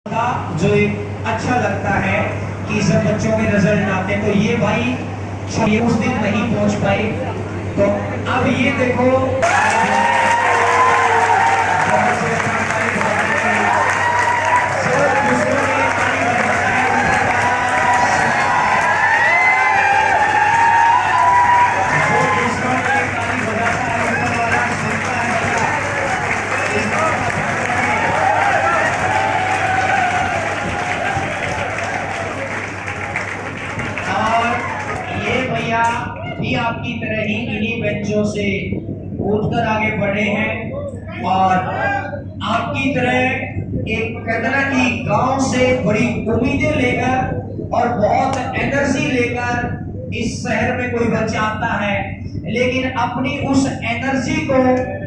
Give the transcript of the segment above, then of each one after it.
जो एक अच्छा लगता है कि सब बच्चों के रिजल्ट आते हैं। तो ये भाई ये उस दिन नहीं पहुंच पाए, तो अब ये देखो भी आपकी तरह ही इन्हीं बेंचों से उठकर आगे बढ़े हैं और आपकी तरह एक कहना कि गांव से बड़ी उम्मीदें लेकर और बहुत एनर्जी लेकर इस शहर में कोई बच्चा आता है, लेकिन अपनी उस एनर्जी को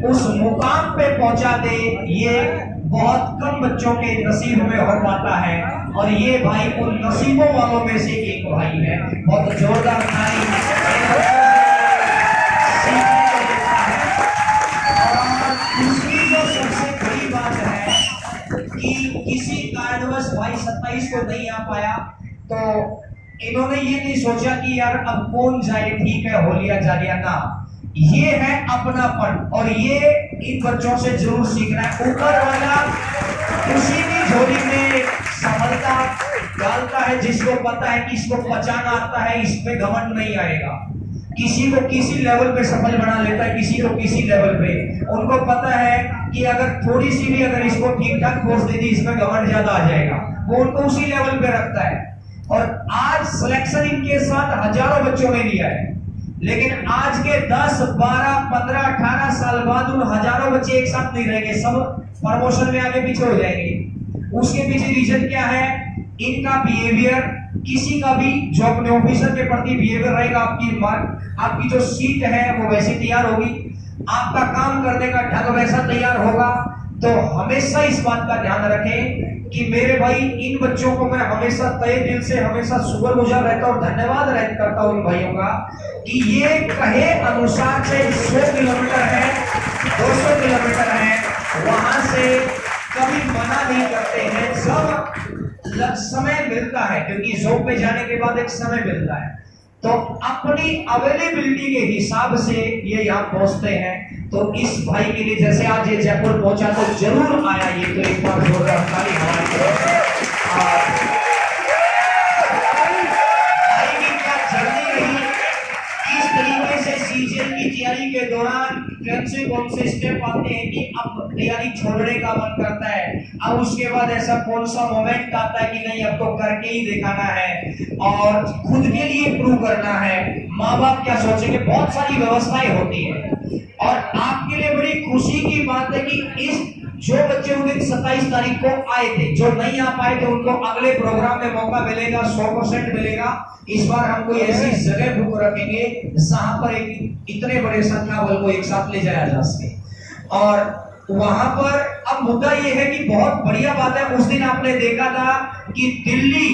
उस मुकाम पे पहुंचा दे, ये बहुत कम बच्चों के नसीब में हो पाता है। और ये भाई उन नसीबों वालों में से एक भाई है। बहुत जोरदार ताली। और दूसरी जो सबसे बड़ी बात है कि किसी कारणवश भाई 27 को नहीं आ पाया, तो इन्होंने ये नहीं सोचा कि यार अब कौन जाए, ठीक है होलिया जा लिया ना, ये है अपनापन। और ये इन बच्चों से जरूर सीखना है। ऊपर वाला उसी की झोली में सफलता डालता है जिसको पता है कि इसको पचाना आता है, इस पे घमंड नहीं आएगा। किसी को किसी लेवल पे सफल बना लेता है, किसी को किसी लेवल पे। उनको पता है कि अगर थोड़ी सी भी अगर इसको ठीक ठाक फोर्स दे दी, इसमें घमंड ज्यादा आ जाएगा, वो उनको उसी लेवल पे रखता है। और आज सिलेक्शन इनके साथ हजारों बच्चों ने लिया है, लेकिन आज के 10, 12, 15, 18 साल बाद उन हजारों बच्चे एक साथ नहीं रहेंगे, सब प्रमोशन में आगे पीछे हो जाएंगे। उसके पीछे रीजन क्या है? इनका बिहेवियर, किसी का भी जो अपने ऑफिसर के प्रति बिहेवियर रहेगा, आपकी जो सीट है वो वैसी तैयार होगी, आपका काम करने का ढंग वैसा तैयार होगा। तो हमेशा इस बात का ध्यान रखें कि मेरे भाई इन बच्चों को मैं हमेशा तहे दिल से हमेशा शुक्रगुजार रहता हूँ, धन्यवाद करता हूँ इन भाइयों का कि ये कहे अनुसार से 100 किलोमीटर है, 200 किलोमीटर है, वहां से कभी मना नहीं करते हैं। जब समय मिलता है, क्योंकि जॉब पे जाने के बाद एक समय मिलता है, तो अपनी अवेलेबिलिटी के हिसाब से ये यहाँ पहुंचते हैं। तो इस भाई के लिए जैसे आज ये जयपुर पहुंचा तो जरूर आया, ये तो एक बार जोरदार ताली हमारी तरफ से। भाई की क्या जर्नी रही, किस तरीके से सीजन की तैयारी के दौरान कौन से स्टेप आते हैं कि अब तैयारी छोड़ने का मन करता है, अब उसके बाद ऐसा कौन सा मोमेंट आता है कि नहीं अब तो करके ही दिखाना है और खुद के लिए प्रूव करना है। माँ बाप क्या सोचेंगे, बहुत सारी व्यवस्थाएं होती है। और आपके लिए बड़ी खुशी की बात है कि इस जो बच्चे उन दिन 27 तारीख को आए थे, जो नहीं आ पाए थे, उनको अगले प्रोग्राम में मौका मिलेगा, 100% मिलेगा। इस बार हम कोई ऐसी जगह बुक रखेंगे जहां पर इतने बड़े संख्या बल को एक साथ ले जाया जा सके। और वहां पर अब मुद्दा यह है कि बहुत बढ़िया बात है, उस दिन आपने देखा था कि दिल्ली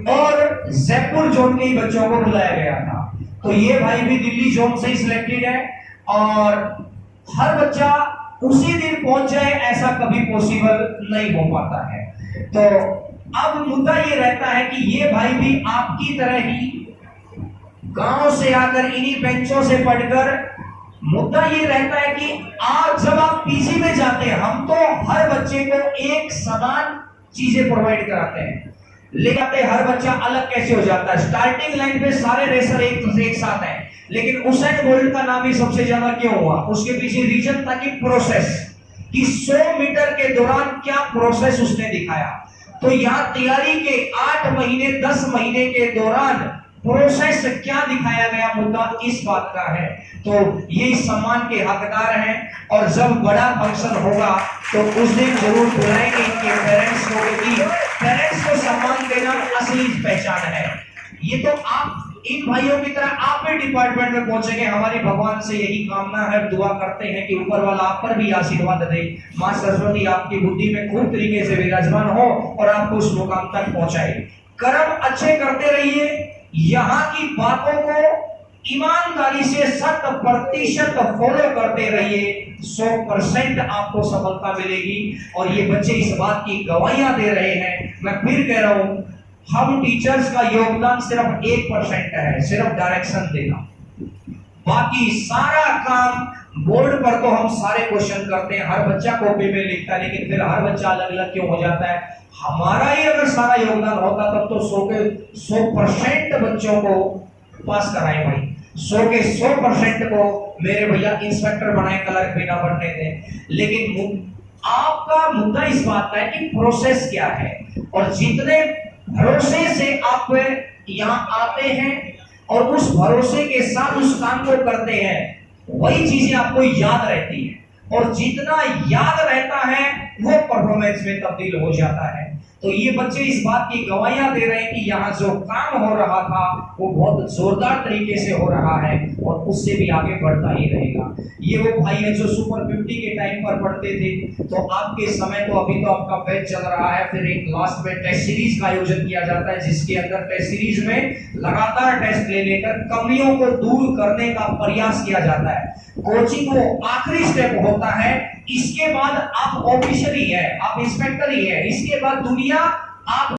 और जयपुर जोन के ही बच्चों को बुलाया गया था। तो ये भाई भी दिल्ली जोन से ही सिलेक्टेड है और हर बच्चा उसी दिन पहुंच जाए ऐसा कभी पॉसिबल नहीं हो पाता है। तो अब मुद्दा ये रहता है कि ये भाई भी आपकी तरह ही गांव से आकर इन्हीं बेंचों से पढ़कर, मुद्दा ये रहता है कि आज जब आप पीजी में जाते हैं, हम तो हर बच्चे को एक समान चीजें प्रोवाइड कराते हैं, लेकिन हर बच्चा अलग कैसे हो जाता है। स्टार्टिंग लाइन पे सारे रेसर एक साथ हैं, लेकिन उसेन बोल्ट का नाम ही सबसे ज्यादा क्यों हुआ? उसके पीछे रीजन था कि प्रोसेस, कि 100 मीटर के दौरान क्या प्रोसेस उसने दिखाया। तो यहाँ तैयारी के 8 महीने 10 महीने के दौरान प्रोसेस क्या दिखाया गया, मुद्दा इस बात का है। तो ये सम्मान के हकदार हैं और जब बड़ा फंक्शन होगा तो उस दिन जरूर बुलाएंगे इनके पेरेंट्स को, क्योंकि पेरेंट्स को सम्मान देना असली पहचान है। ये तो आप इन भाइयों की तरह आप भी डिपार्टमेंट में पहुंचेंगे, हमारी भगवान से यही कामना है, दुआ करते हैं कि ऊपर वाला आप पर भी आशीर्वाद दे, मां सरस्वती आपकी बुद्धि में खूब तरीके से विराजमान हो और आपको उस मुकाम तक पहुंचाए। कर्म अच्छे करते रहिए, यहाँ की बातों को ईमानदारी से 100% फॉलो करते रहिए, 100% आपको सफलता मिलेगी। और ये बच्चे इस बात की गवाहियां दे रहे हैं। मैं फिर कह रहा हूं, हम टीचर्स का योगदान सिर्फ 1% है, सिर्फ डायरेक्शन देना। बाकी सारा काम बोर्ड पर तो हम सारे क्वेश्चन करते हैं, हर बच्चा कॉपी में लिखता है, लेकिन फिर हर बच्चा अलग अलग क्यों हो जाता है। हमारा ही अगर सारा योगदान होता तब तो 100% बच्चों को पास कराए भाई, 100 के 100% को मेरे भैया इंस्पेक्टर बनाए, क्लर्क भी ना बनने दें। लेकिन आपका मुद्दा इस बात का है कि प्रोसेस क्या है, और जितने भरोसे से आप यहाँ आते हैं और उस भरोसे के साथ उस काम को करते हैं, वही चीजें आपको याद रहती है, और जितना याद रहता है वो परफॉर्मेंस में तब्दील हो जाता है। तो ये बच्चे इस बात की गवाहियां दे रहे हैं कि यहाँ जो काम हो रहा था वो बहुत जोरदार तरीके से हो रहा है, और उससे भी आगे बढ़ता ही रहेगा। ये वो भाई है जो सुपर 50 के टाइम पर पढ़ते थे, तो आपके समय तो अभी तो आपका बैच चल रहा है, फिर एक लास्ट में टेस्ट सीरीज का आयोजन किया जाता है, जिसके अंदर टेस्ट सीरीज में लगातार टेस्ट ले लेकर कमियों को दूर करने का प्रयास किया जाता है। कोचिंग वो आखिरी स्टेप होता है, इसके बाद आप ऑफिसर ही है, आप इंस्पेक्टर ही है, इसके बाद दुनिया आप